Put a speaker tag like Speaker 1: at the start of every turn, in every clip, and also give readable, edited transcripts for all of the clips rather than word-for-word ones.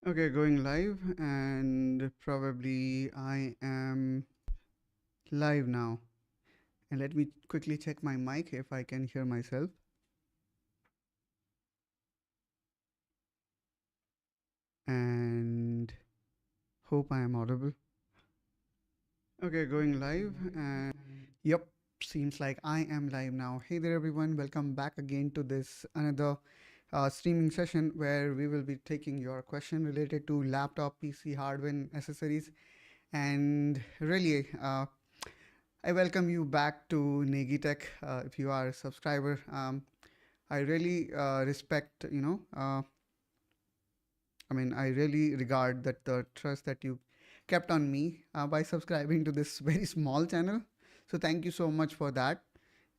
Speaker 1: Okay, going live, and probably I am live now. And let me quickly check my mic if I can hear myself. And hope I am audible. Okay, going live, and yep, seems like I am live now. Hey there, everyone. Welcome back again to this another streaming session where we will be taking your question related to laptop, PC, hardware, and accessories. And really, I welcome you back to Negitech. If you are a subscriber, I really respect, I really regard that the trust that you kept on me by subscribing to this very small channel. So thank you so much for that.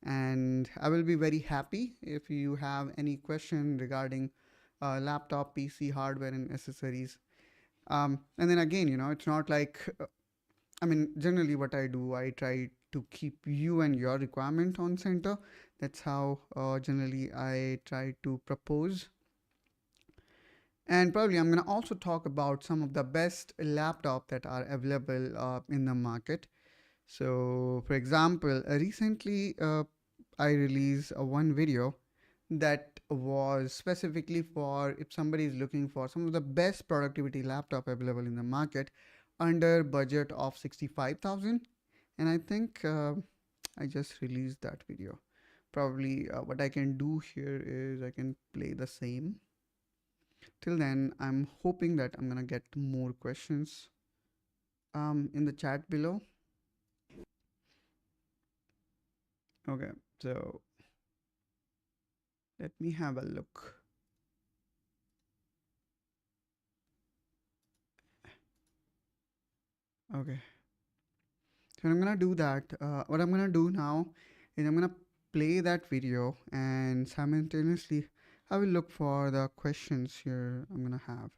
Speaker 1: And I will be very happy if you have any question regarding laptop, PC, hardware, and accessories. And then again, it's not like generally what I do, I try to keep you and your requirement on center. That's how generally I try to propose. And probably I'm going to also talk about some of the best laptop that are available in the market. So, for example, recently I released one video that was specifically for if somebody is looking for some of the best productivity laptop available in the market under budget of 65,000. And I think I just released that video. Probably what I can do here is I can play the same. Till then, I'm hoping that I'm gonna get more questions in the chat below. Okay, so let me have a look. Okay, so I'm gonna do that. What I'm gonna do now is I'm gonna play that video, and simultaneously I will look for the questions here I'm gonna have.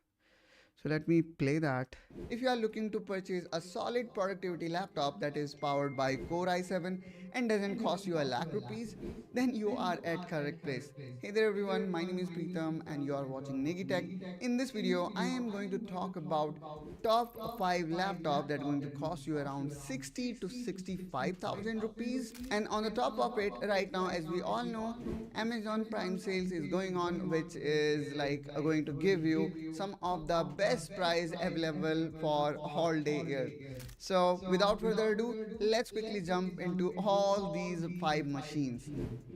Speaker 1: So let me play that. If you are looking to purchase a solid productivity laptop that is powered by Core i7 and doesn't cost you a lakh rupees, then you are at correct place. Hey there everyone, my name is Preetham and you are watching Negitech. In this video, I am going to talk about top 5 laptop that are going to cost you around 60 to 65,000 rupees. And on the top of it right now, as we all know, Amazon Prime sales is going on, which is like going to give you some of the best price available for whole day year. So without further ado, let's quickly jump into all these 5 machines.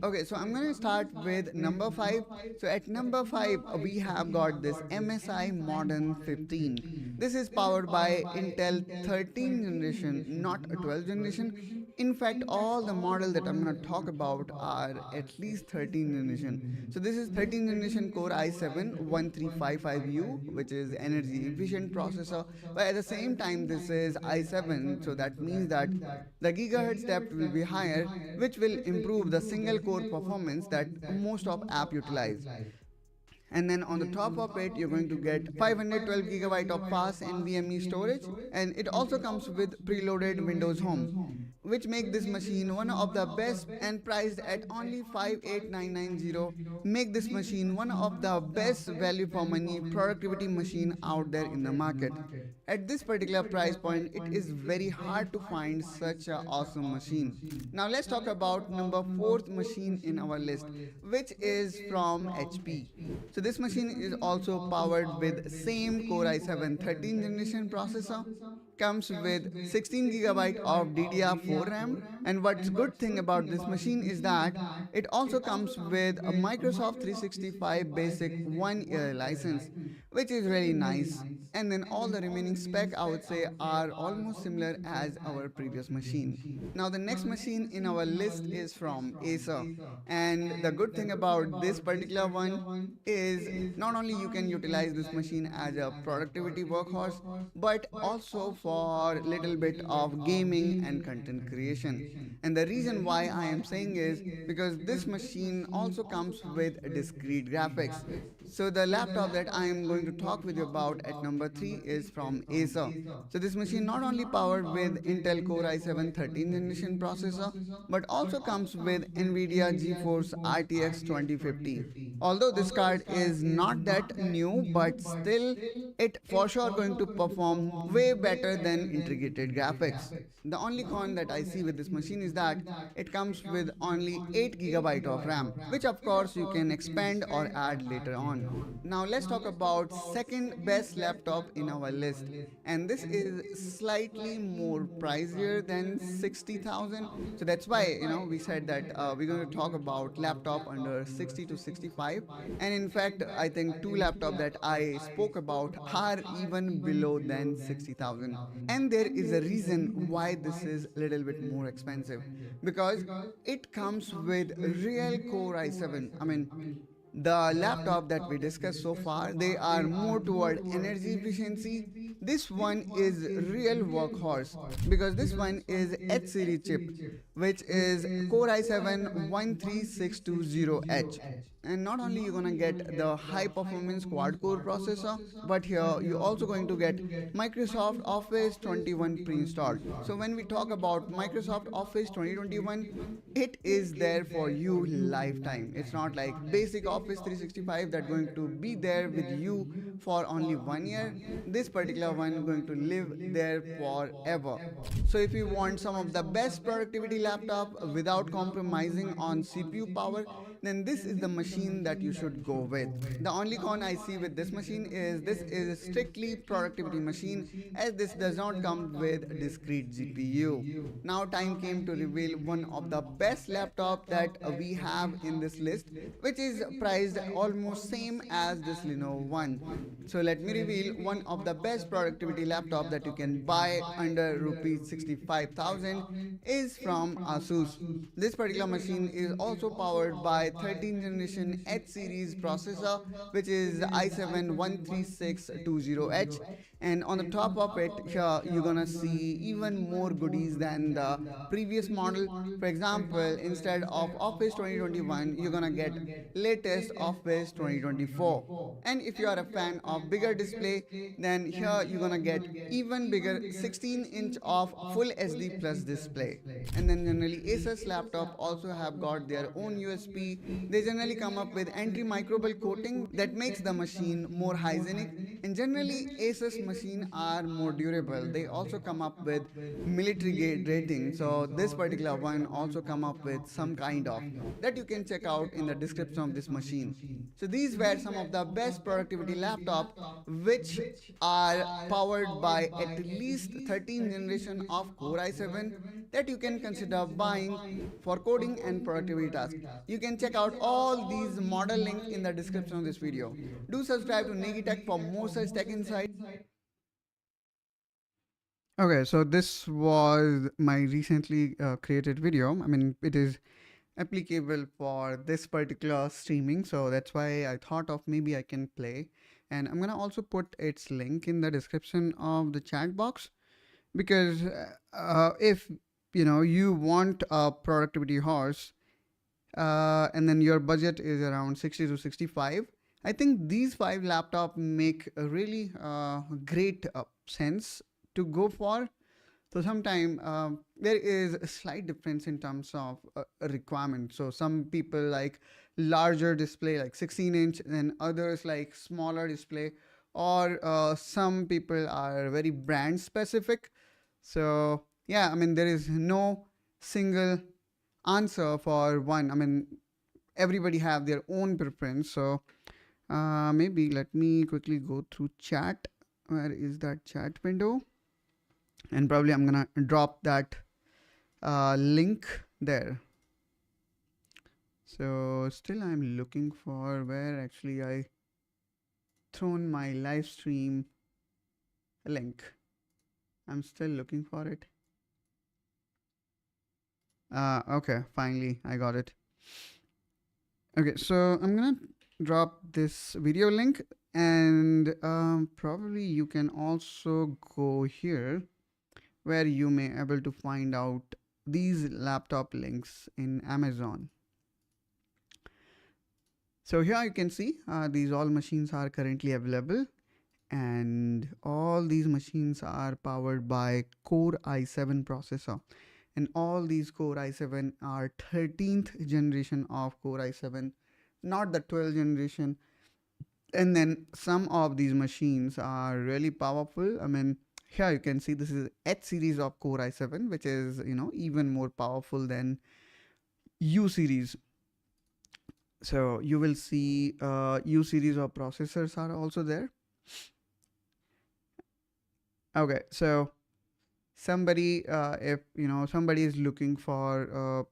Speaker 1: Okay, so I'm going to start with number 5. So at number 5, we have got this MSI Modern 15. This is powered by Intel 13th generation, not a 12th generation. In fact, all the model that I'm going to talk about are at least 13th generation. So this is 13th generation Core i7 1355U, which is energy efficient processor. But at the same time, this is i7, so that means that the gigahertz depth will be higher, which will improve the single core performance that most of app utilize. And then on the top of it, you're going to get 512 gigabyte of fast NVMe storage, and it also comes with preloaded Windows Home, which make this machine one of the best and priced at only 58990. Make this machine one of the best value for money productivity machine out there in the market. At this particular price point, it is very hard to find such an awesome machine. Now let's talk about number 4th machine in our list, which is from HP. So this machine is also powered with same Core i7 13th generation processor, comes with 16 gigabyte of DDR4 RAM, and what's good thing about this machine is that it also comes with a Microsoft 365 basic 1 year license, which is really nice. And then all the remaining spec I would say are almost similar as our previous machine. Now the next machine in our list is from Acer, and the good thing about this particular one is not only you can utilize this machine as a productivity workhorse, but also for little bit of gaming and content creation. And the reason why I am saying is because this machine also comes with discrete graphics. So the laptop that I am going to talk with you about at number 3 is from Acer. So this machine not only powered with Intel Core i7 13th generation processor, but also comes with NVIDIA GeForce RTX 2050. Although this card is not that new, but still it for sure going to perform way better than integrated graphics. The only con that I see with this machine is that it comes with only 8 GB of RAM, which of course you can expand or add later on. Now let's talk about second best laptop in our list, and this is slightly more pricier than 60,000. So that's why we said that we're going to talk about laptop under 60 to 65. And in fact, I think two laptops that I spoke about are even below than 60,000. And there is a reason why this is a little bit more expensive, because it comes with real Core i7. I mean, the laptop that we discussed so far, they are more toward energy efficiency. This one is real workhorse, because this one is H series chip, which is Core i7 13620H. And not only you're gonna get the high performance quad core processor, but here you're also going to get Microsoft Office 21 pre-installed. So when we talk about Microsoft Office 2021, it is there for you lifetime. It's not like basic Office 365 that going to be there with you for only 1 year. This particular one going to live there forever. So if you want some of the best productivity laptop without compromising on CPU power, then this is the machine that you should go with. The only con I see with this machine is this is a strictly productivity machine, as this does not come with discrete GPU. Now time came to reveal one of the best laptop that we have in this list, which is priced almost same as this Lenovo one. So let me reveal one of the best productivity laptop that you can buy under rupees 65,000 is from ASUS. This particular machine is also powered by 13th generation H series processor, which is i7 13620H, and on the top of it here you're gonna see even more goodies than the previous model. For example, instead of Office 2021, you're gonna get latest Office 2024. And if you are a fan of bigger display, then here you're gonna get even bigger 16-inch of full HD plus display. And then generally Asus laptop also have got their own USP. They generally come up with antimicrobial coating that makes the machine more hygienic, and generally Asus machine are more durable. They also come up with military grade rating, so this particular one also come up with some kind of that you can check out in the description of this machine. So these were some of the best productivity laptop which are powered by at least 13 generation of Core i7 that you can consider buying for coding and productivity tasks. You can check out all these model link in the description of this video. Do subscribe to Nigitech for more such tech insights. Okay, so this was my recently created video. I mean, it is applicable for this particular streaming, so that's why I thought of maybe I can play. And I'm gonna also put its link in the description of the chat box, because if you want a productivity horse, and then your budget is around 60 to 65, I think these five laptops make a really great sense to go for. So sometimes there is a slight difference in terms of a requirement. So some people like larger display like 16-inch, and others like smaller display, or some people are very brand specific. So yeah, I mean there is no single answer for one. I mean everybody have their own preference. So maybe let me quickly go through chat. Where is that chat window? And probably I'm gonna drop that link there. So still I'm looking for where actually I thrown my live stream link. I'm still looking for it. Okay, finally I got it. Okay, so I'm gonna drop this video link, and probably you can also go here where you may able to find out these laptop links in Amazon. So here you can see these all machines are currently available, and all these machines are powered by Core i7 processor, and all these Core i7 are 13th generation of Core i7, not the 12th generation. And then some of these machines are really powerful. I mean, here you can see this is H series of Core i7, which is, even more powerful than U series. So you will see U series of processors are also there. Okay, so somebody, if somebody is looking for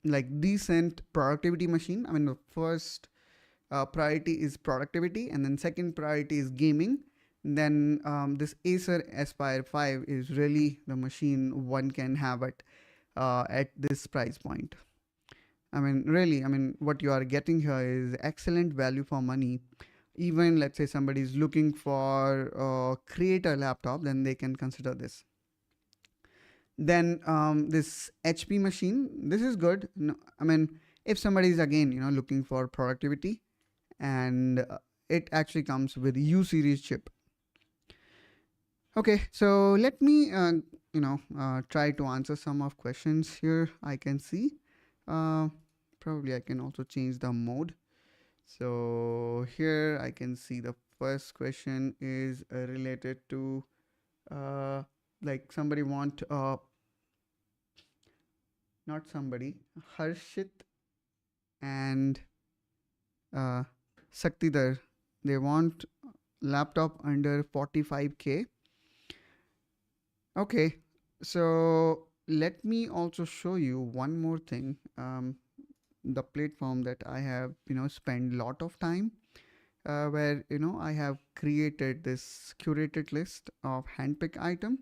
Speaker 1: like decent productivity machine, I mean, the first priority is productivity, and then second priority is gaming. Then this Acer Aspire 5 is really the machine one can have it at this price point. I mean, really, I mean, what you are getting here is excellent value for money. Even let's say somebody is looking for a creator laptop, then they can consider this. Then this HP machine, this is good. No, I mean, if somebody is again, looking for productivity, and it actually comes with U series chip. Okay, so let me, try to answer some of questions here. I can see. Uh, Probably I can also change the mode. So here I can see the first question is related to like somebody want not somebody, Harshit and uh, Saktidhar. They want laptop under 45K. Okay, so let me also show you one more thing. The platform that I have, spent a lot of time, where I have created this curated list of handpick item,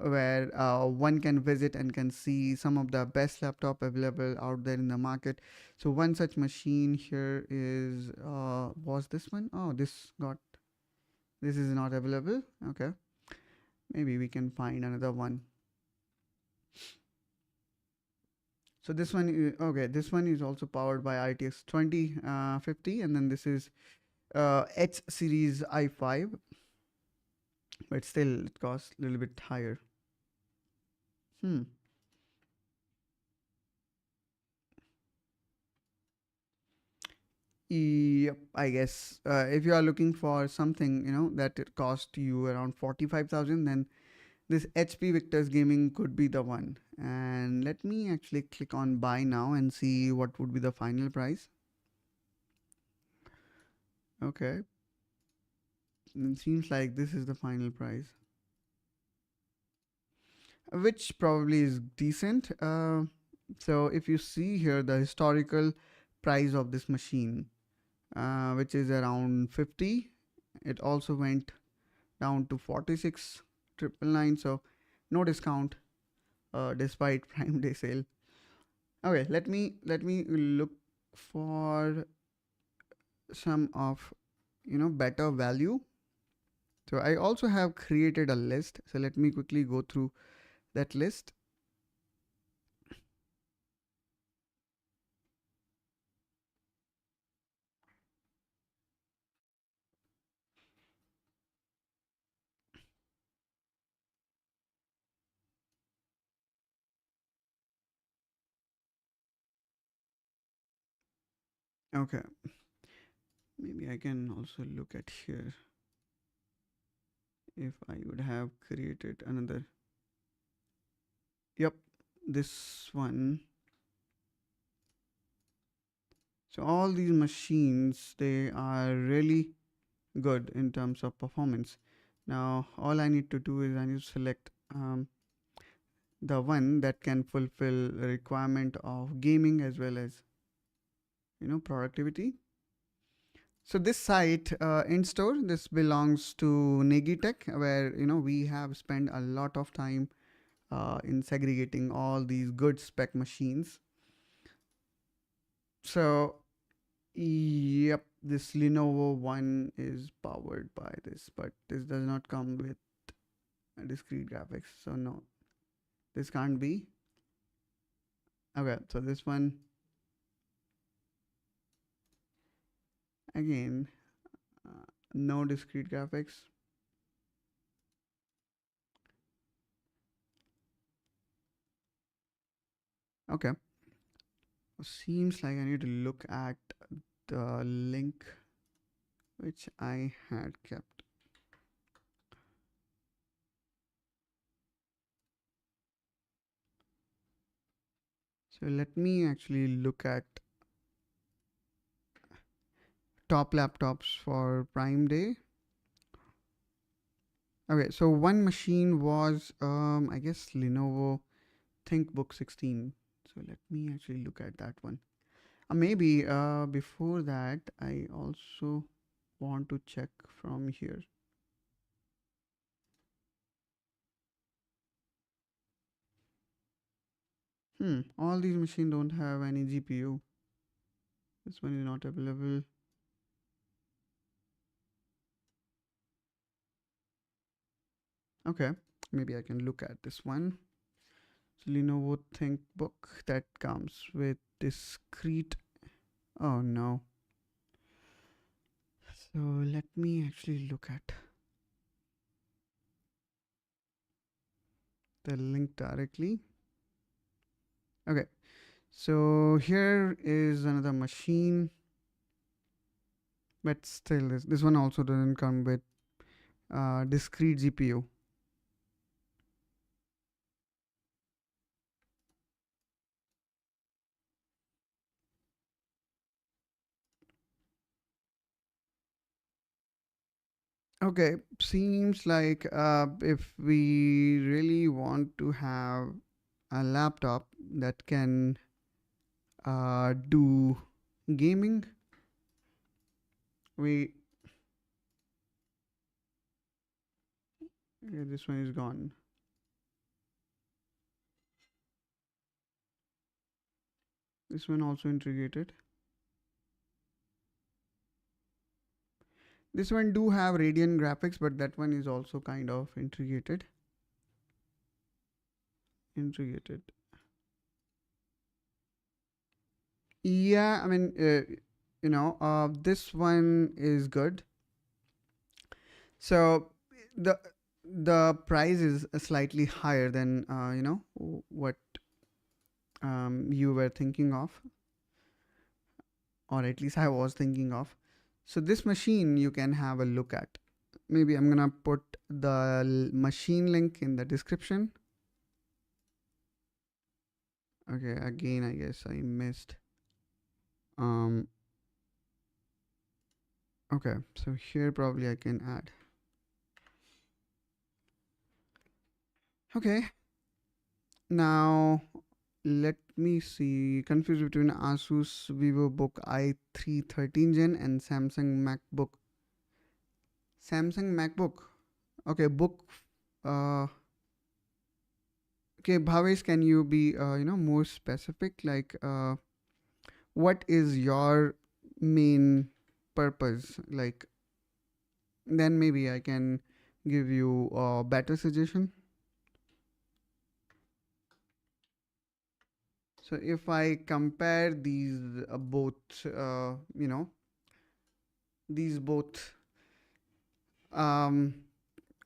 Speaker 1: where one can visit and can see some of the best laptop available out there in the market. So one such machine here is was this one? Oh, this is not available. Okay, maybe we can find another one. So this one, okay, this one is also powered by RTX 2050, and then this is H series i5, but still it costs a little bit higher. Hmm. Yep, I guess if you are looking for something, that it cost you around 45,000, then this HP Victor's Gaming could be the one. And let me actually click on buy now and see what would be the final price. Okay, it seems like this is the final price, which probably is decent. So if you see here the historical price of this machine, which is around 50, it also went down to 46,999. So no discount despite Prime Day sale. Okay, let me look for some of better value. So I also have created a list. So let me quickly go through that list. Okay, maybe I can also look at here if I would have created another. Yep, this one. So all these machines, they are really good in terms of performance. Now all I need to do is I need to select the one that can fulfill the requirement of gaming as well as productivity. So this site in store, this belongs to Negitech, where we have spent a lot of time in segregating all these good spec machines. So yep, this Lenovo one is powered by this, but this does not come with a discrete graphics, so no, this can't be. Okay, so this one, Again, no discrete graphics. Okay. Seems like I need to look at the link which I had kept. So let me actually look at top laptops for Prime Day. Okay, so one machine was I guess Lenovo ThinkBook 16. So let me actually look at that one. Maybe before that, I also want to check from here. All these machines don't have any GPU. This one is not available. Okay, maybe I can look at this one. So Lenovo ThinkBook that comes with discrete. Oh no. So let me actually look at the link directly. Okay, so here is another machine, but still this one also doesn't come with discrete GPU. Okay, seems like if we really want to have a laptop that can do gaming, we yeah, this one is gone. This one also integrated. This one do have Radeon graphics, but that one is also kind of integrated. Integrated. Yeah, I mean, this one is good. So the the price is slightly higher than what you were thinking of, or at least I was thinking of. So this machine you can have a look at. Maybe I'm gonna put the machine link in the description. Okay, again I guess I missed. Um, okay, so here probably I can add. Okay, now let me see. Confused between ASUS Vivobook i3 13 Gen and Samsung MacBook. Samsung MacBook. Okay, book. Uh, okay, Bhavesh, can you be more specific? Like, what is your main purpose? Like, then maybe I can give you a better suggestion. So if I compare these both, these both um,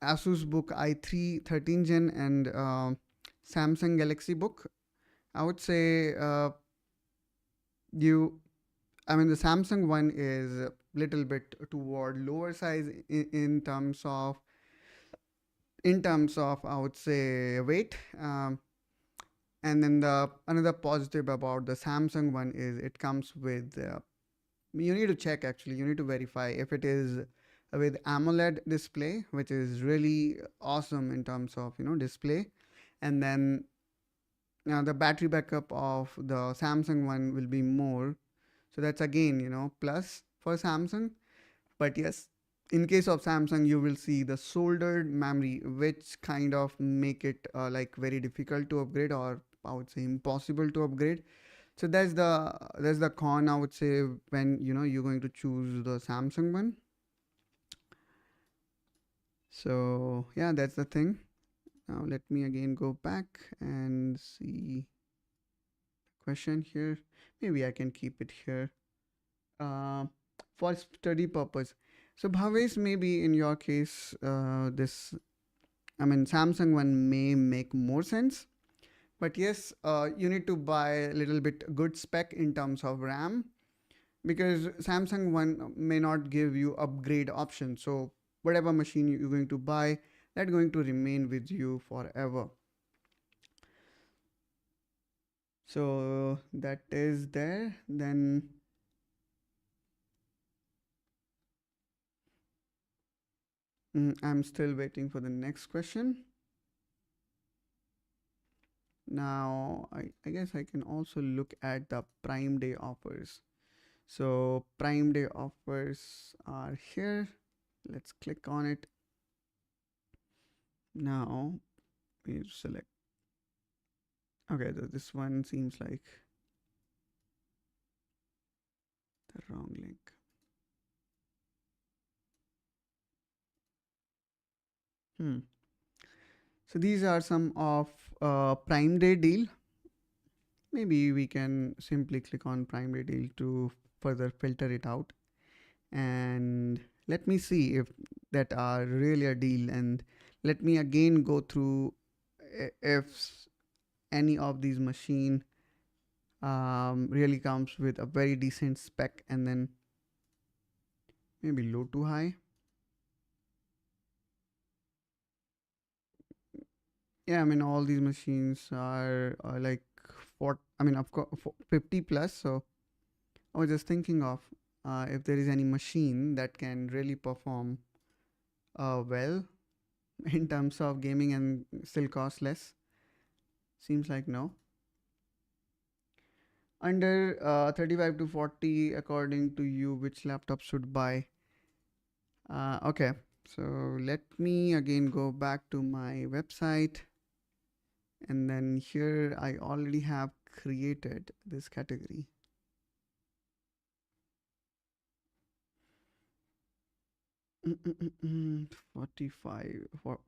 Speaker 1: Asus Book i3 13 Gen and Samsung Galaxy Book, I would say you. I mean, the Samsung one is a little bit toward lower size in terms of I would say weight. And then the another positive about the Samsung one is it comes with you need to check actually you need to verify if it is with AMOLED display, which is really awesome in terms of display. And then the battery backup of the Samsung one will be more, so that's again plus for Samsung. But yes, in case of Samsung you will see the soldered memory, which kind of make it like very difficult to upgrade, or I would say impossible to upgrade. So that's the con, I would say, when you're going to choose the Samsung one. So yeah, that's the thing. Now let me again go back and see the question here. Maybe I can keep it here. Uh, for study purpose. So Bhavesh, maybe in your case, this I mean Samsung one may make more sense. But yes, you need to buy a little bit good spec in terms of RAM, because Samsung one may not give you upgrade option. So whatever machine you're going to buy, that's going to remain with you forever. So that is there. Then I'm still waiting for the next question. Now I guess I can also look at the Prime Day offers. So Prime Day offers are here. Let's click on it. Now we select. Okay, this one seems like the wrong link. Hmm. So these are some of Prime Day deal. Maybe we can simply click on Prime Day deal to further filter it out. And let me see if that are really a deal. And let me again go through if any of these machine really comes with a very decent spec, and then maybe low to high. Yeah, I mean all these machines are like for I mean of course 50 plus. So I was just thinking of if there is any machine that can really perform well in terms of gaming and still cost less. Seems like no. Under 35 to 40, according to you, which laptop should buy? Okay, so let me again go back to my website, and then here I already have created this category. 45 for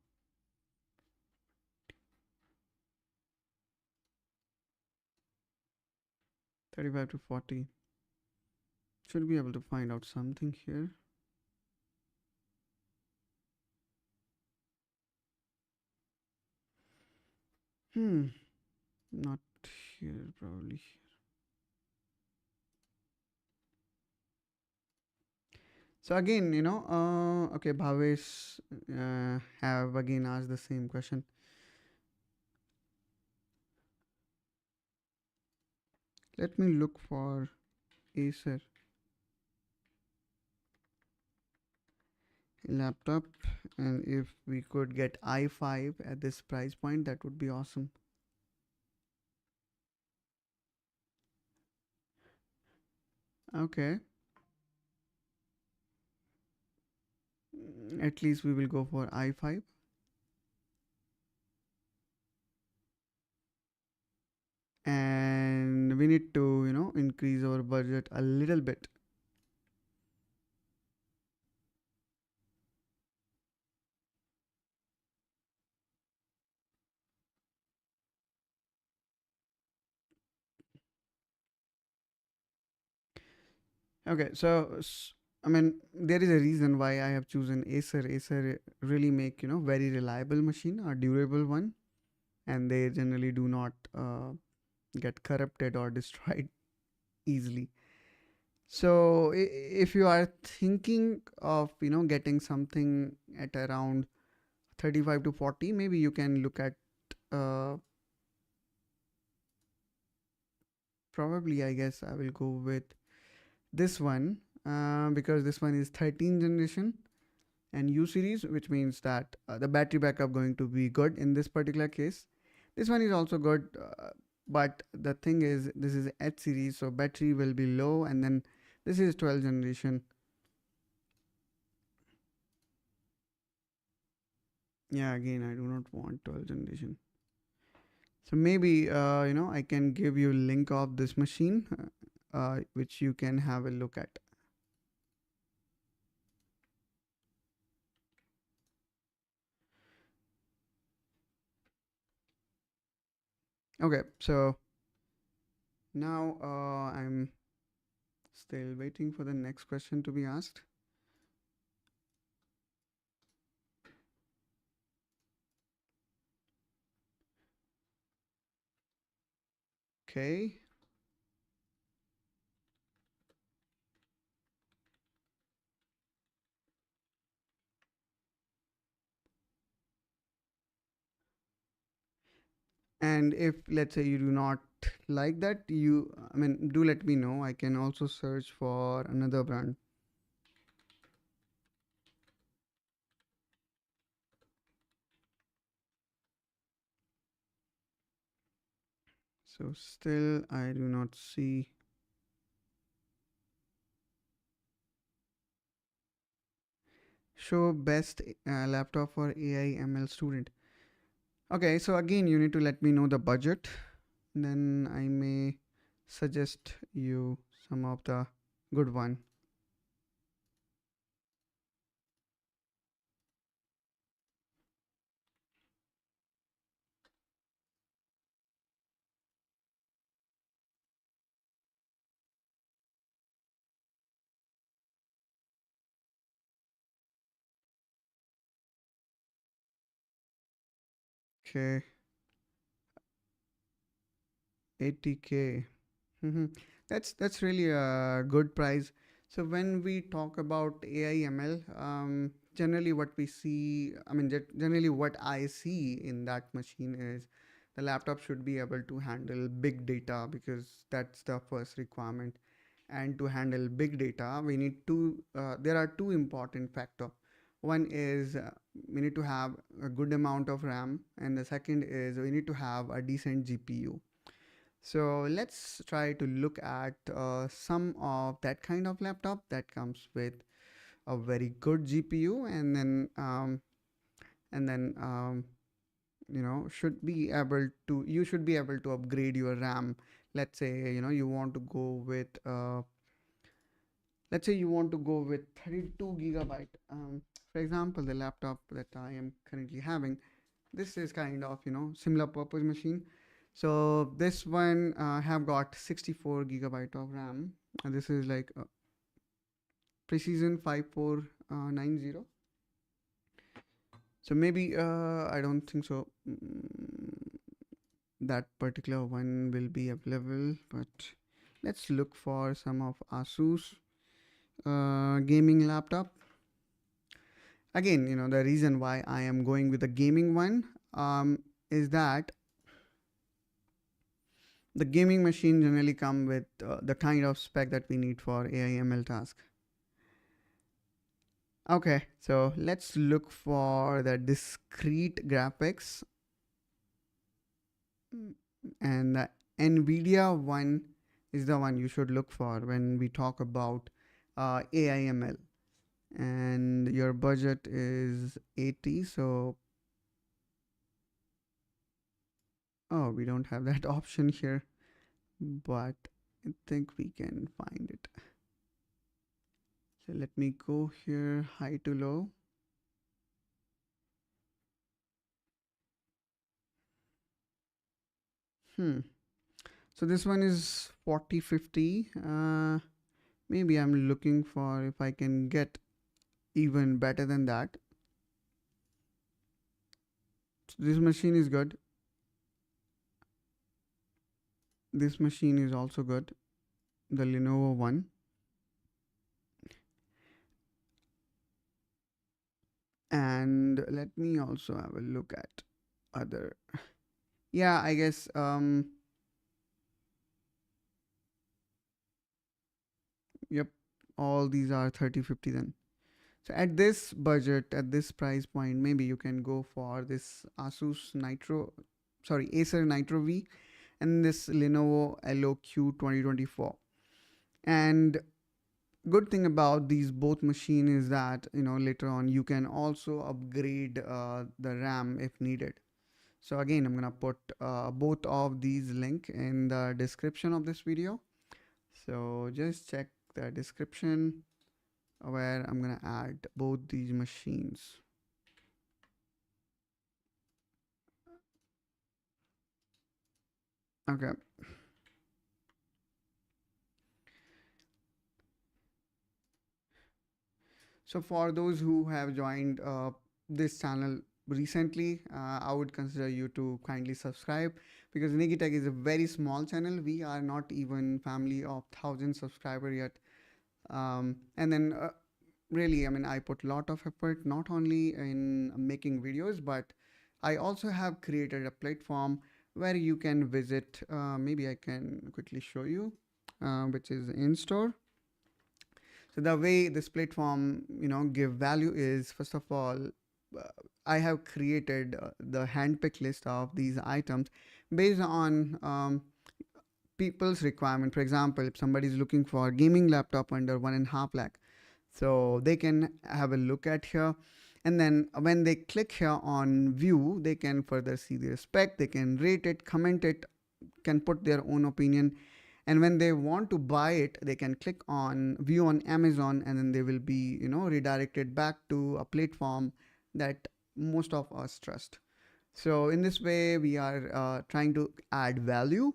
Speaker 1: 35 to 40. Should be able to find out something here. Not here, probably. So again, okay, Bhavesh have again asked the same question. Let me look for Acer laptop, and if we could get i5 at this price point, that would be awesome. Okay, at least we will go for i5. And we need to increase our budget a little bit. Okay, so I mean there is a reason why I have chosen Acer. Acer really make very reliable machine, a durable one, and they generally do not get corrupted or destroyed easily. So if you are thinking of getting something at around 35 to 40, maybe you can look at uh, probably I guess I will go with this one, because this one is 13th generation and U series, which means that the battery backup going to be good in this particular case. This one is also good, but the thing is this is H series, so battery will be low, and then this is 12th generation. Yeah, again I do not want 12th generation. So maybe I can give you link of this machine, which you can have a look at. Okay, so now I'm Still waiting for the next question to be asked. Okay. And if let's say you do not like that, I mean, do let me know. I can also search for another brand. So still, I do not see. Show best laptop for AI ML student. Okay, so again, you need to let me know the budget. Then I may suggest you some of the good one. Okay, 80K. Mm-hmm. That's really a good price. So when we talk about AI ML, generally what we see, I mean, generally what I see in that machine is the laptop should be able to handle big data because that's the first requirement. And to handle big data, we need to. There are two important factors. One is we need to have a good amount of RAM, and the second is we need to have a decent GPU. So let's try to look at some of that kind of laptop that comes with a very good GPU, and then should be able to you should be able to upgrade your RAM. Let's say you want to go with let's say you want to go with 32 gigabyte. For example, the laptop that I am currently having, this is kind of similar purpose machine. So this one have got 64 gigabyte of RAM, and this is like precision 5490. So maybe I don't think so that particular one will be available, but let's look for some of ASUS gaming laptop. Again, the reason why I am going with the gaming one is that the gaming machine generally come with the kind of spec that we need for AI ML task. Okay, so let's look for the discrete graphics, and the NVIDIA one is the one you should look for when we talk about AI ML. And your budget is 80, so oh, we don't have that option here, but I think we can find it. So let me go here, high to low. Hmm. So this one is 4050. Maybe I'm looking for if I can get even better than that. So this machine is good. This machine is also good. The Lenovo one. And let me also have a look at other. Yeah, I guess yep, all these are 3050 then. So at this budget, at this price point, maybe you can go for this Acer Nitro V and this Lenovo LOQ 2024. And good thing about these both machine is that later on you can also upgrade the RAM if needed. So again, I'm gonna put both of these link in the description of this video. So just check the description where I'm gonna add both these machines. Okay. So for those who have joined this channel recently, I would consider you to kindly subscribe, because Nigitech is a very small channel. We are not even family of 1,000 subscriber yet. And then really, I mean, I put a lot of effort not only in making videos, but I also have created a platform where you can visit. Maybe I can quickly show you, which is in store. So the way this platform, give value is, first of all, uh, I have created the handpicked list of these items based on people's requirement. For example, if somebody is looking for a gaming laptop under 1.5 lakh, so they can have a look at here. And then when they click here on view, they can further see their spec, they can rate it, comment it, can put their own opinion. And when they want to buy it, they can click on view on Amazon, and then they will be redirected back to a platform that most of us trust. So in this way, we are trying to add value.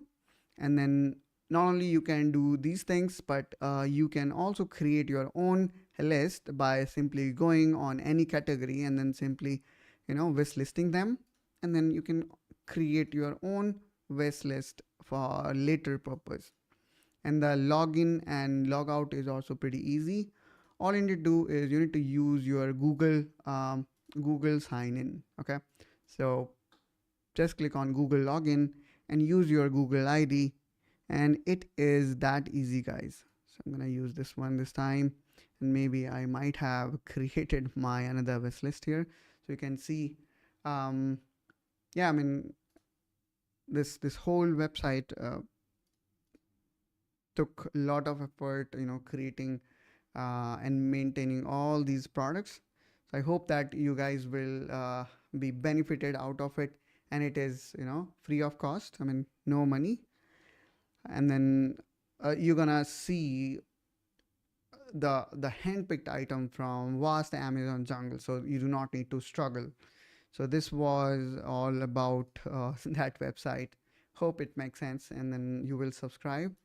Speaker 1: And then not only you can do these things, but you can also create your own list by simply going on any category and then simply wish listing them. And then you can create your own wish list for later purpose. And the login and logout is also pretty easy. All you need to do is you need to use your Google sign in. Okay, so just click on Google login and use your Google ID, and it is that easy, guys. So I'm gonna use this one this time, and maybe I might have created my another wish list here, so you can see. Yeah, I mean, this whole website took a lot of effort, creating and maintaining all these products. So I hope that you guys will be benefited out of it, and it is free of cost. I mean, no money. And then you're gonna see the handpicked item from vast Amazon jungle, so you do not need to struggle. So this was all about that website. Hope it makes sense, and then you will subscribe.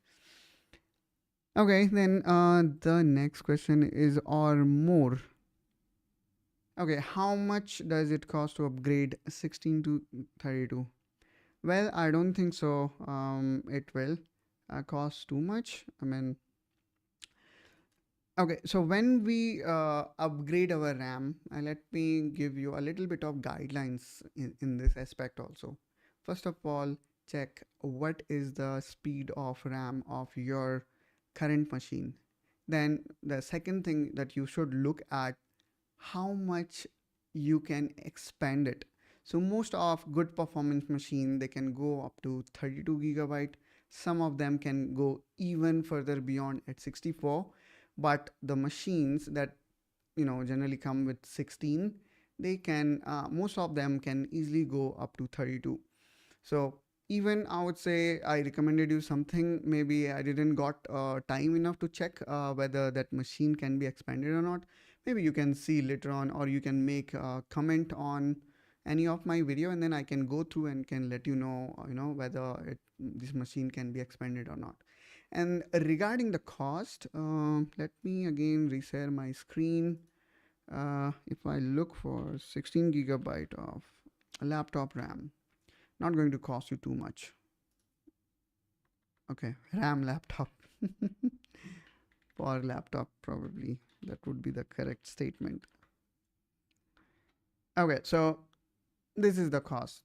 Speaker 1: Okay, then the next question is or more. Okay, how much does it cost to upgrade 16 to 32? Well, I don't think so. It will cost too much. I mean, okay, so when we upgrade our RAM, let me give you a little bit of guidelines in this aspect also. First of all, check what is the speed of RAM of your current machine. Then the second thing that you should look at, how much you can expand it. So most of good performance machine, they can go up to 32 gigabyte. Some of them can go even further beyond at 64. But the machines that generally come with 16, they can most of them can easily go up to 32. So even I would say I recommended you something, maybe I didn't got time enough to check whether that machine can be expanded or not. Maybe you can see later on, or you can make a comment on any of my video, and then I can go through and can let you know whether this machine can be expanded or not. And regarding the cost, let me again reshare my screen. If I look for 16 gigabyte of laptop RAM, not going to cost you too much. Okay, RAM laptop. For laptop, probably that would be the correct statement. Okay, so this is the cost.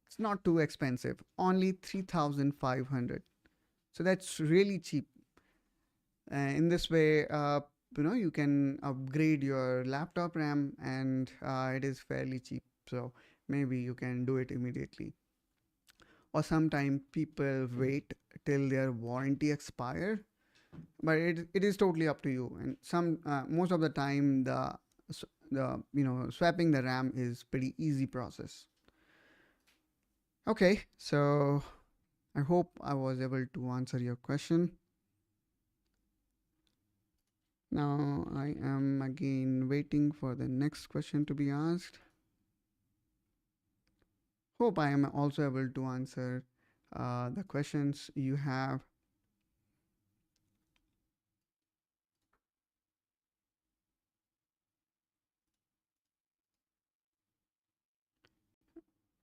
Speaker 1: It's not too expensive, only 3,500. So that's really cheap. In this way, you can upgrade your laptop RAM, and it is fairly cheap. So maybe you can do it immediately. Or sometime people wait till their warranty expire, but it is totally up to you. And most of the time, the swapping the RAM is pretty easy process. Okay, so I hope I was able to answer your question. Now I am again waiting for the next question to be asked. Hope I am also able to answer the questions you have.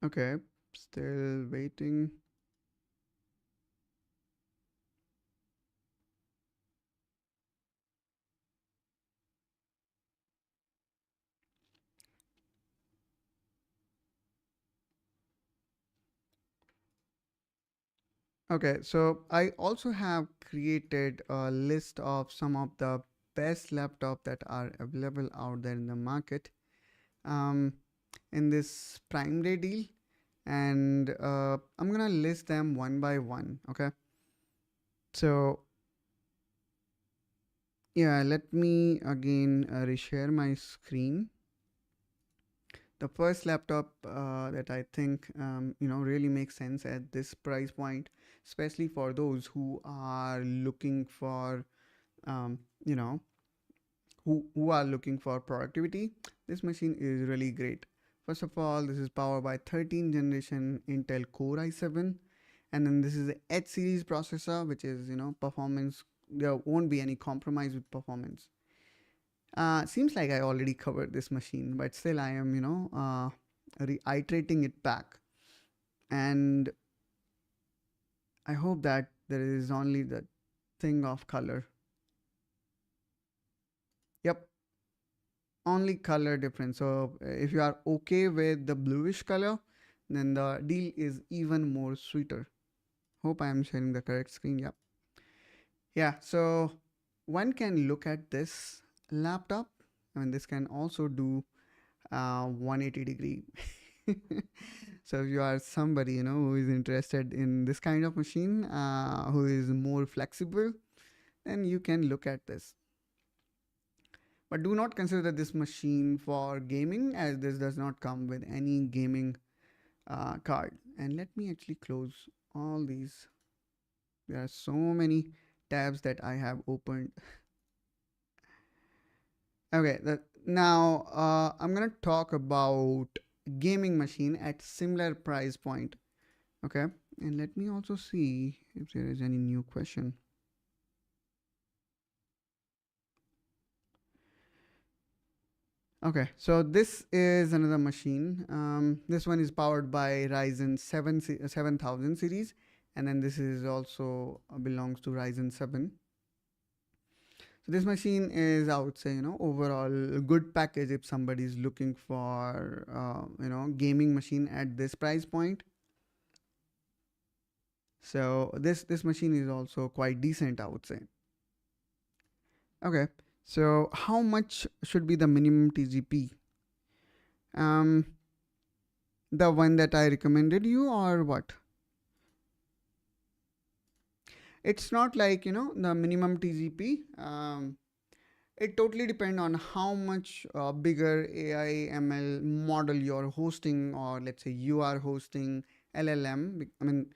Speaker 1: Okay, still waiting. Okay, so I also have created a list of some of the best laptop that are available out there in the market um, in this Prime Day deal, and I'm gonna list them one by one. Okay, so yeah, let me again reshare my screen. The first laptop that I think really makes sense at this price point, especially for those who are looking for um, you know who are looking for productivity. This machine is really great. First of all, this is powered by 13th generation Intel Core i7, and then this is the H series processor, which is performance. There won't be any compromise with performance. Seems like I already covered this machine, but still I am reiterating it back, and I hope that there is only the thing of color. Yep, only color difference. So if you are okay with the bluish color, then the deal is even more sweeter. Hope I am sharing the correct screen. Yep. Yeah, so one can look at this laptop. I mean, this can also do 180-degree. So if you are somebody who is interested in this kind of machine, who is more flexible, then you can look at this. But do not consider this machine for gaming, as this does not come with any gaming card. And let me actually close all these. There are so many tabs that I have opened. Okay, now I'm gonna talk about gaming machine at similar price point. Okay, and let me also see if there is any new question. Okay, so this is another machine. This one is powered by Ryzen 7000 series, and then this is also belongs to Ryzen 7. So this machine is, I would say, overall a good package if somebody is looking for, gaming machine at this price point. So this machine is also quite decent, I would say. Okay, so how much should be the minimum TGP? Um, the one that I recommended you, or what? It's not like the minimum TGP. It totally depends on how much bigger AI ML model you're hosting, or let's say you are hosting LLM. I mean,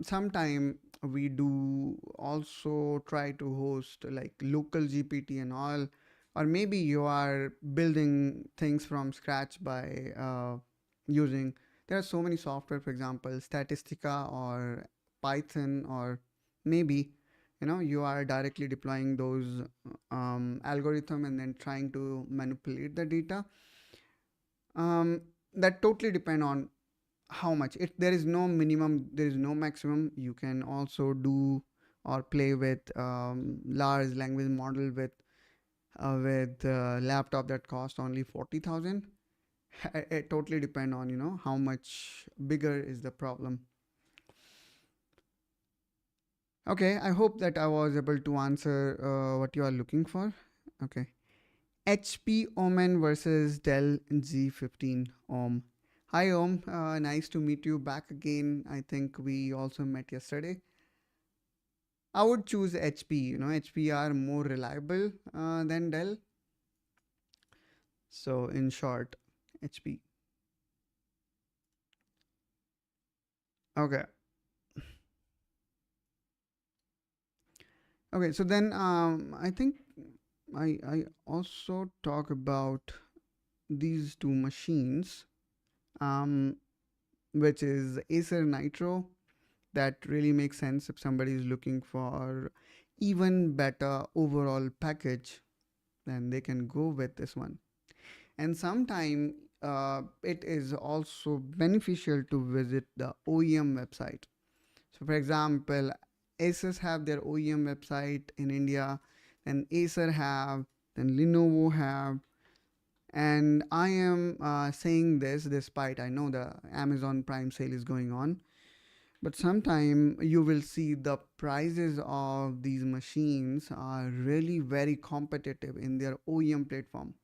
Speaker 1: sometime we do also try to host like local GPT and all, or maybe you are building things from scratch by using. There are so many software, for example, Statistica or Python, or maybe you are directly deploying those algorithm and then trying to manipulate the data. That totally depend on how much. It There is no minimum, there is no maximum. You can also do or play with large language model with laptop that cost only 40,000. It totally depend on how much bigger is the problem. Okay, I hope that I was able to answer what you are looking for. Okay. HP Omen versus Dell G15 Ohm. Hi Om, nice to meet you back again. I think we also met yesterday. I would choose HP. HP are more reliable than Dell. So in short, HP. Okay. Okay. So then I think I also talk about these two machines, um, which is Acer Nitro. That really makes sense if somebody is looking for even better overall package, then they can go with this one. And sometime it is also beneficial to visit the OEM website. So, for example, Asus have their OEM website in India, then Acer have, then Lenovo have, and I am saying this despite I know the Amazon Prime sale is going on, but sometime you will see the prices of these machines are really very competitive in their OEM platform.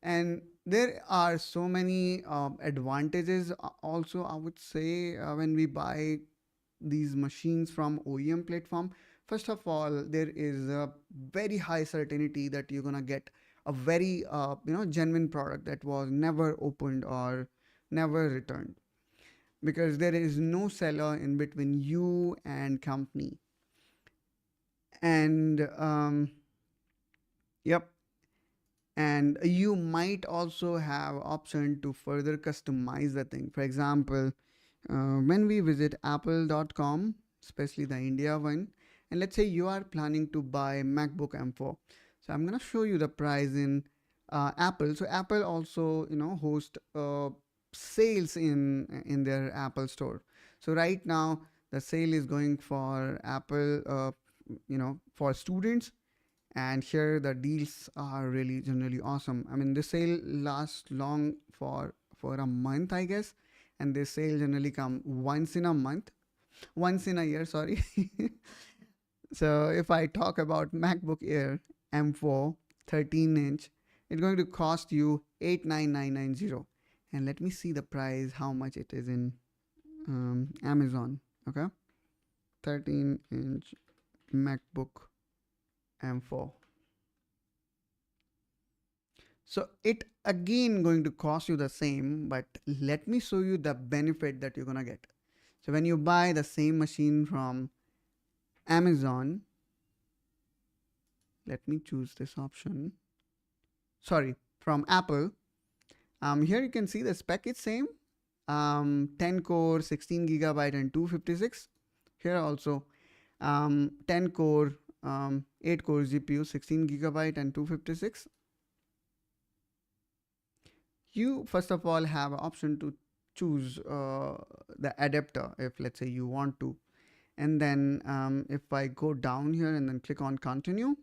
Speaker 1: And there are so many advantages also, I would say, when we buy these machines from OEM platform. First of all, there is a very high certainty that you're gonna get a very genuine product that was never opened or never returned, because there is no seller in between you and company. And yep, and you might also have option to further customize the thing. For example, when we visit apple.com, especially the India one, and let's say you are planning to buy MacBook M4. So I'm going to show you the price in Apple. So Apple also, host sales in their Apple store. So right now the sale is going for Apple, for students, and here the deals are really generally awesome. I mean, the sale lasts long for a month, I guess, and this sale generally come once in a year, sorry. So if I talk about MacBook Air M4 13-inch, it's going to cost you 89990, and let me see the price how much it is in Amazon. Okay, 13-inch MacBook M4. So it again going to cost you the same, but let me show you the benefit that you're gonna get. So when you buy the same machine from Amazon, let me choose this option. Sorry, from Apple. Here you can see the spec is same. 10 core, 16 gigabyte, and 256. Here also, 10 core, 8 core GPU, 16 gigabyte, and 256. You first of all have an option to choose the adapter if let's say you want to, and then if I go down here and then click on continue,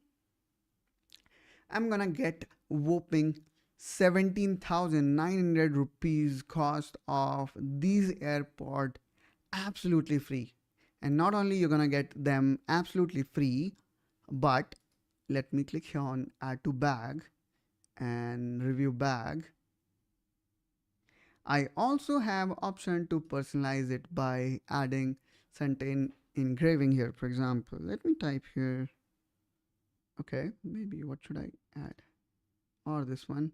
Speaker 1: I'm gonna get whopping 17,900 rupees cost of these AirPod absolutely free. And not only you're gonna get them absolutely free, but let me click here on add to bag and review bag. I also have option to personalize it by adding certain engraving here. For example, let me type here. Okay, maybe what should I add? Or this one.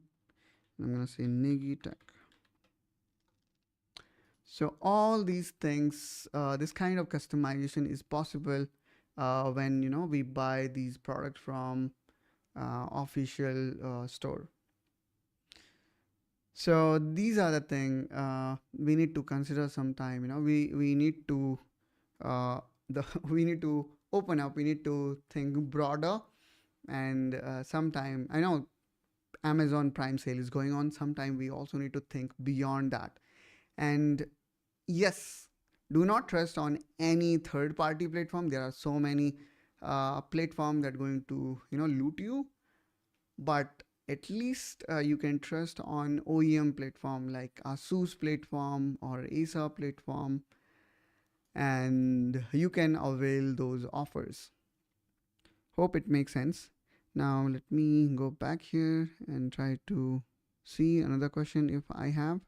Speaker 1: I'm gonna say Niggy Tech. So all these things, this kind of customization is possible when we buy these products from official store. So these are the thing we need to consider sometime. We need to we need to open up. We need to think broader, and sometime I know Amazon Prime sale is going on. Sometime we also need to think beyond that. And yes, do not trust on any third party platform. There are so many platforms that are going to loot you, but at least you can trust on OEM platform like ASUS platform or Acer platform, and you can avail those offers. Hope it makes sense. Now let me go back here and try to see another question if I have.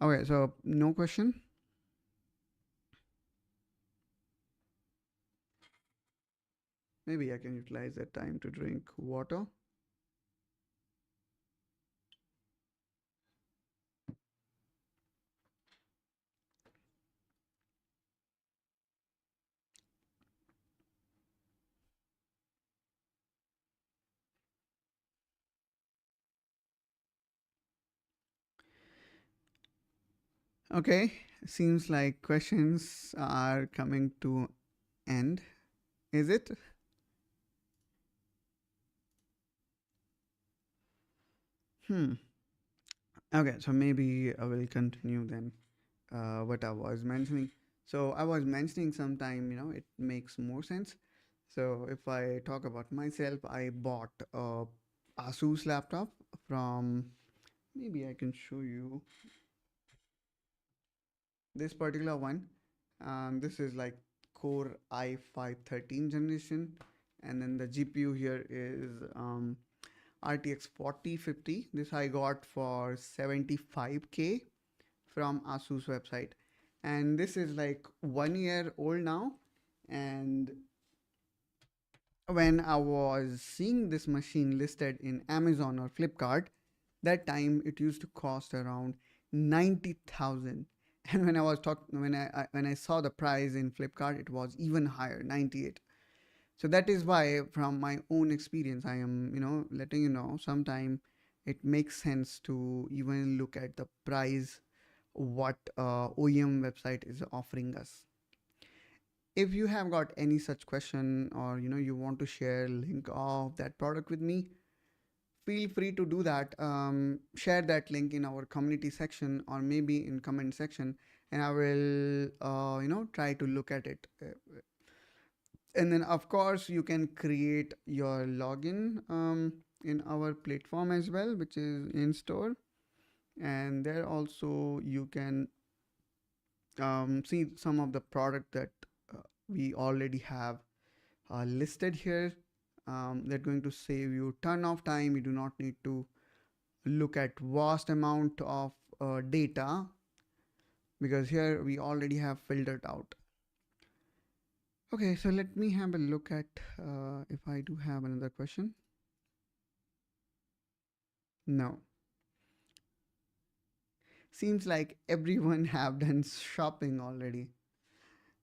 Speaker 1: Okay, so no question. Maybe I can utilize that time to drink water. Okay, seems like questions are coming to end. Is it? Hmm. Okay, so maybe I will continue then. What I was mentioning. So I was mentioning sometime, it makes more sense. So if I talk about myself, I bought a ASUS laptop from, maybe I can show you this particular one. This is like Core i5 13 generation, and then the GPU here is RTX 4050. This I got for 75K from ASUS website, and this is like 1 year old now. And when I was seeing this machine listed in Amazon or Flipkart, that time it used to cost around 90,000. And when I saw the price in Flipkart, it was even higher, 98. So that is why, from my own experience, I am letting you know. Sometime it makes sense to even look at the price what OEM website is offering us. If you have got any such question, or you want to share link of that product with me, feel free to do that. Share that link in our community section, or maybe in comment section, and I will try to look at it. And then of course you can create your login in our platform as well, which is in store, and there also you can see some of the product that we already have listed here. They're going to save you ton of time. You do not need to look at vast amount of data, because here we already have filtered out. Okay, so let me have a look at if I do have another question. No, seems like everyone have done shopping already.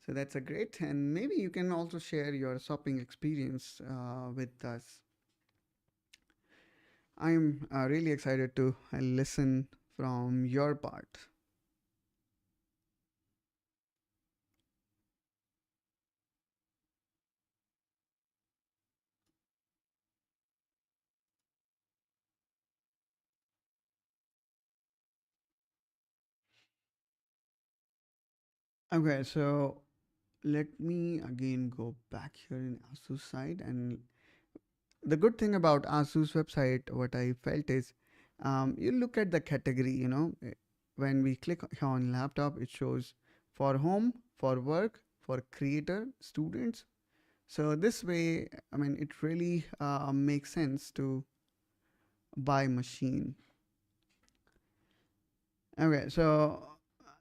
Speaker 1: So that's a great, and maybe you can also share your shopping experience with us. I'm really excited to listen from your part. Okay, so let me again go back here in ASUS side. And the good thing about ASUS website, what I felt is, you look at the category. When we click on laptop, it shows for home, for work, for creator, students. So this way, I mean, it really makes sense to buy machine. Okay, so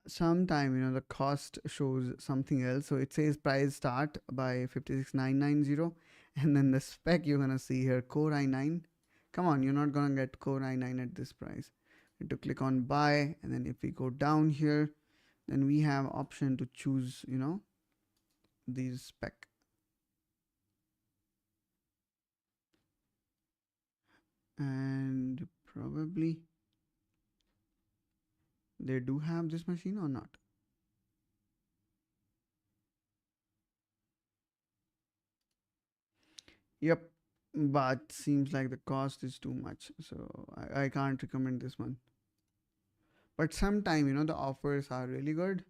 Speaker 1: sometime the cost shows something else. So it says price start by 56,990, and then the spec you're gonna see here, Core i9. Come on, you're not gonna get Core i9 at this price. You have to click on buy, and then if we go down here, then we have option to choose these spec. And probably they do have this machine or not. Yep, but seems like the cost is too much, so I can't recommend this one. But sometime the offers are really good.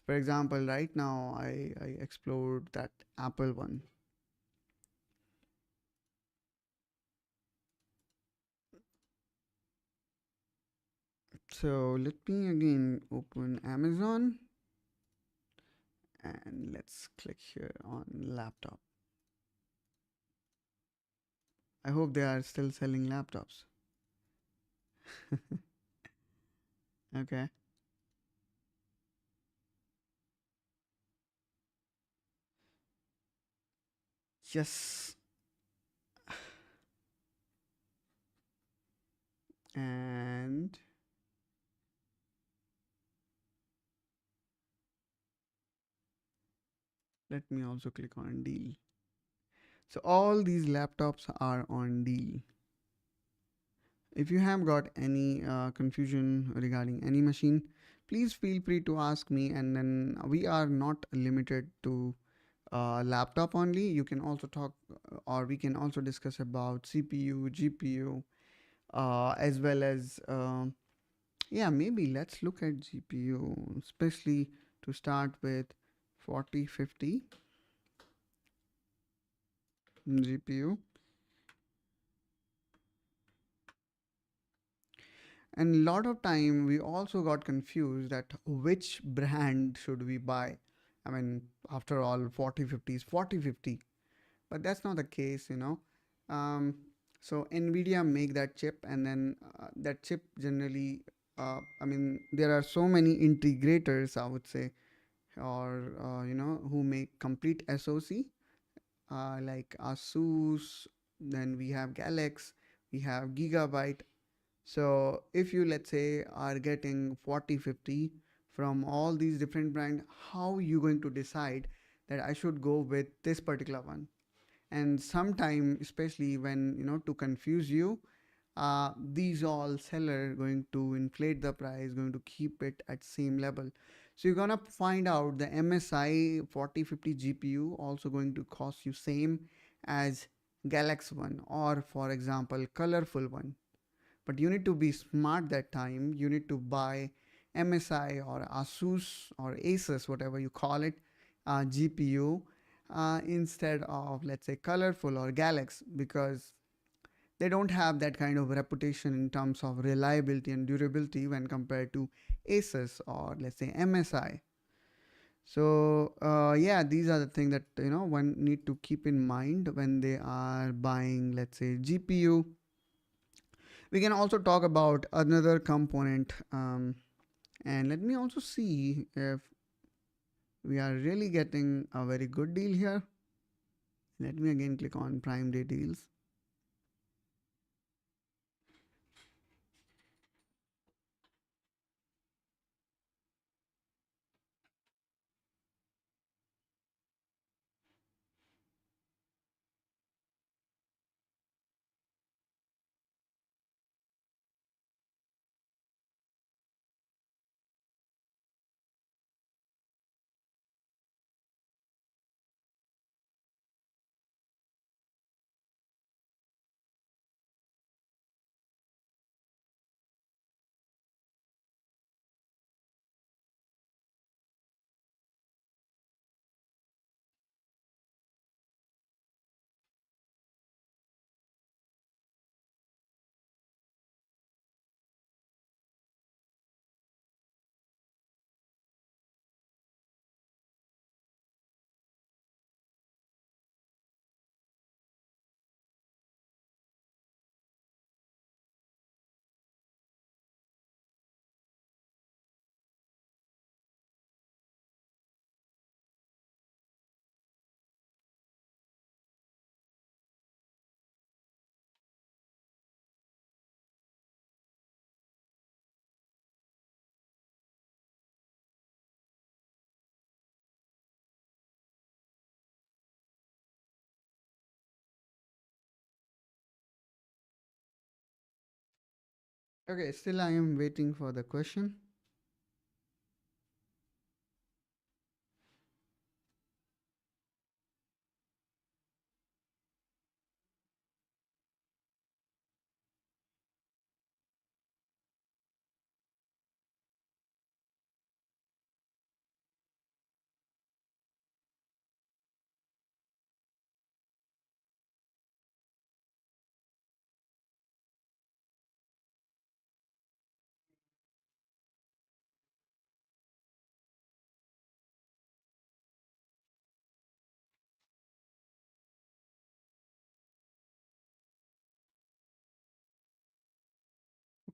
Speaker 1: For example, right now I explored that Apple one. So let me again open Amazon, and let's click here on laptop. I hope they are still selling laptops. Okay. Yes. And let me also click on deal. So all these laptops are on deal. If you have got any confusion regarding any machine, please feel free to ask me. And then we are not limited to laptop only, you can also talk, or we can also discuss about CPU, GPU, as well as yeah, maybe let's look at GPU, especially to start with 4050 GPU. And a lot of time we also got confused that which brand should we buy. I mean, after all, 4050 is 4050, but that's not the case, you know. Um, so Nvidia make that chip, and then that chip generally, I mean, there are so many integrators, I would say, or who make complete SoC, like ASUS. Then we have Galax, we have Gigabyte. So if you, let's say, are getting 4050 from all these different brands, how you going to decide that I should go with this particular one? And sometime, especially when, to confuse you, these all seller going to inflate the price, going to keep it at same level. So you're gonna find out the MSI 4050 GPU also going to cost you same as Galaxy one, or for example colorful one. But you need to be smart that time. You need to buy MSI or ASUS or ASUS, whatever you call it, GPU, instead of, let's say, colorful or Galaxy, because they don't have that kind of reputation in terms of reliability and durability when compared to ASUS or, let's say, MSI. So yeah, these are the things that one need to keep in mind when they are buying, let's say, GPU. We can also talk about another component, and let me also see if we are really getting a very good deal here. Let me again click on Prime Day deals. Okay, still I am waiting for the question.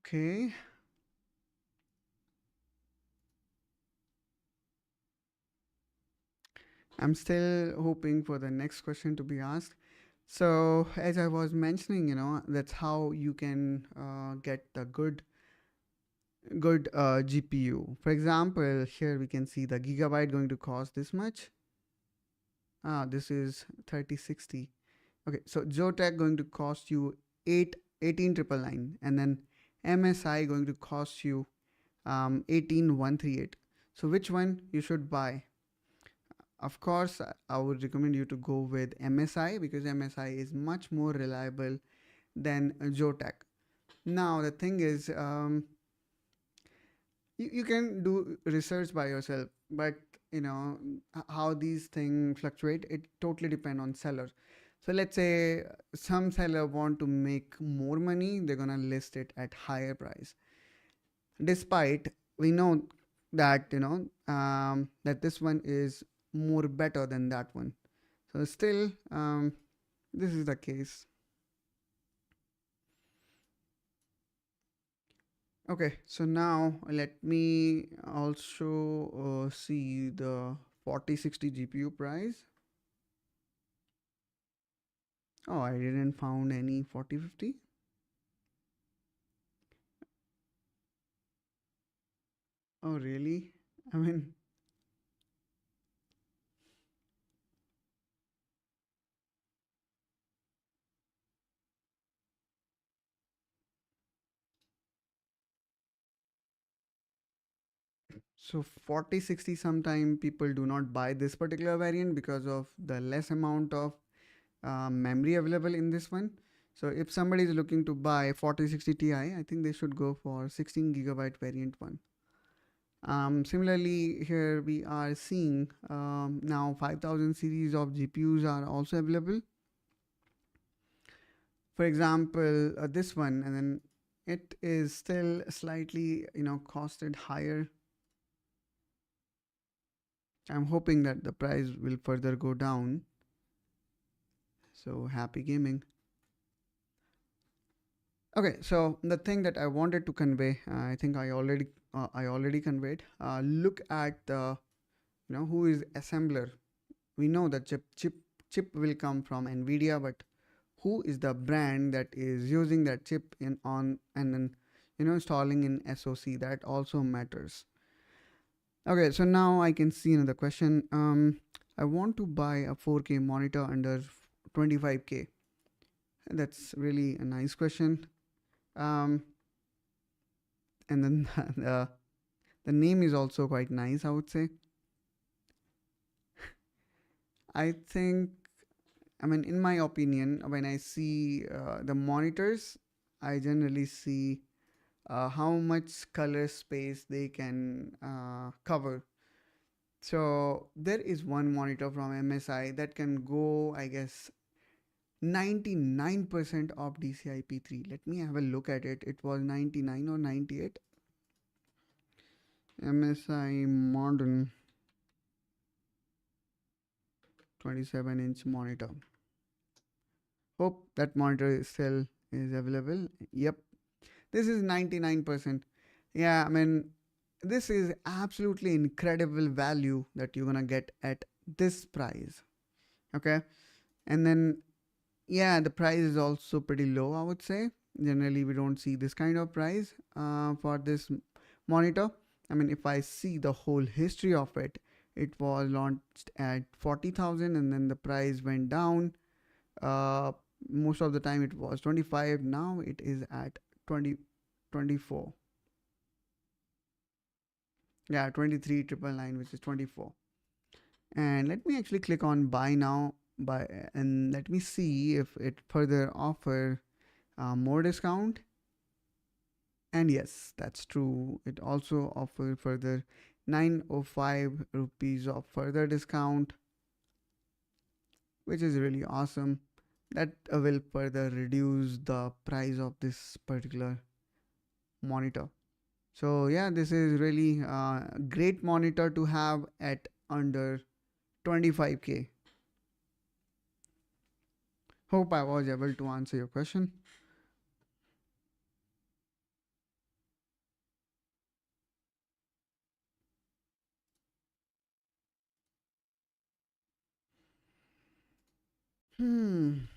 Speaker 1: Okay, I'm still hoping for the next question to be asked. So as I was mentioning, that's how you can get the good GPU. For example, here we can see the gigabyte going to cost this much. This is 3060. Okay, so Zotac going to cost you 18,999, and then MSI going to cost you 18,138. So which one you should buy? Of course, I would recommend you to go with MSI because MSI is much more reliable than Zotac. Now, the thing is, you can do research by yourself, but you know how these things fluctuate. It totally depend on seller. So let's say some seller want to make more money, they're gonna list it at higher price. Despite we know that that this one is more better than that one. So still, this is the case. Okay, so now let me also see the 4060 GPU price. Oh, I didn't found any 4050. Oh, really? I mean, so 4060 sometime people do not buy this particular variant because of the less amount of memory available in this one. So if somebody is looking to buy 4060 Ti, I think they should go for 16 gigabyte variant one. Similarly, here we are seeing now 5000 series of GPUs are also available. For example, this one, and then it is still slightly, costed higher. I'm hoping that the price will further go down. So happy gaming. Okay, so the thing that I wanted to convey, I think I already conveyed. Look at the, who is assembler. We know that chip will come from Nvidia, but who is the brand that is using that chip in on and then installing in SoC, that also matters. Okay, so now I can see another question. I want to buy a 4K monitor under 25K. That's really a nice question. Um, and then the name is also quite nice, I would say. I think, I mean, in my opinion, when I see the monitors, I generally see how much color space they can cover. So there is one monitor from MSI that can go, I guess, 99% of DCI-P3. Let me have a look at it. It was 99 or 98. MSI Modern 27-inch monitor. Hope that monitor is still is available. Yep, this is 99%. Yeah, I mean, this is absolutely incredible value that you're gonna get at this price. Okay, and then yeah, the price is also pretty low, I would say. Generally, we don't see this kind of price for this monitor. I mean, if I see the whole history of it, it was launched at 40,000 and then the price went down. Uh, Most of the time it was 25. Now it is at 20, 24. Yeah, 23,999, which is 24. And let me actually click on buy now buy and let me see if it further offer more discount. And yes, that's true. It also offer further 905 rupees of further discount, which is really awesome. That will further reduce the price of this particular monitor. So yeah, this is really a great monitor to have at under 25K. Hope I was able to answer your question. Hmm.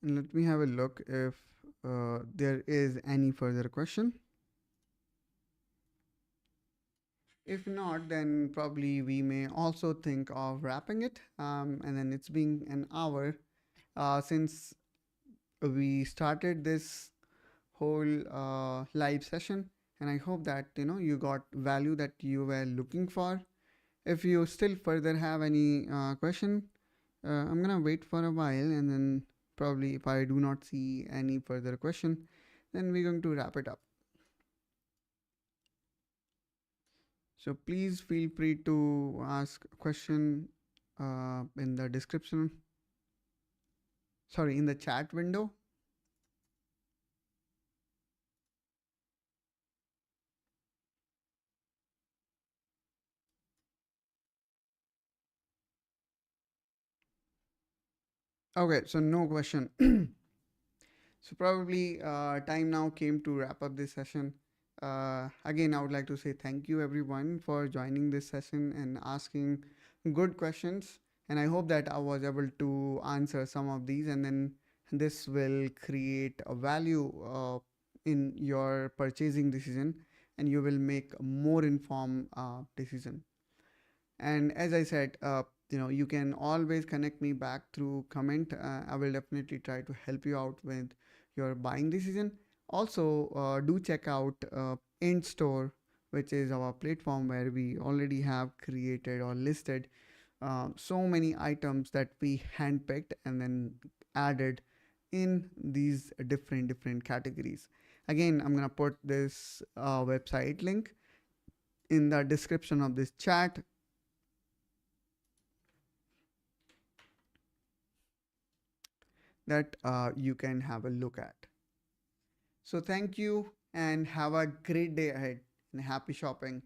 Speaker 1: Let me have a look if there is any further question. If not, then probably we may also think of wrapping it. And then it's been an hour since we started this whole live session, and I hope that you got value that you were looking for. If you still further have any question, I'm gonna wait for a while, and then probably if I do not see any further question, then we're going to wrap it up. So please feel free to ask a question in the description. Sorry, in the chat window. Okay, so no question. So probably time now came to wrap up this session. Again, I would like to say thank you everyone for joining this session and asking good questions. And I hope that I was able to answer some of these, and then this will create a value in your purchasing decision, and you will make a more informed decision. And as I said, you can always connect me back through comment. I will definitely try to help you out with your buying decision. Also, do check out End Store, which is our platform where we already have created or listed so many items that we handpicked and then added in these different categories. Again, I'm gonna put this website link in the description of this chat that you can have a look at. So thank you and have a great day ahead and happy shopping.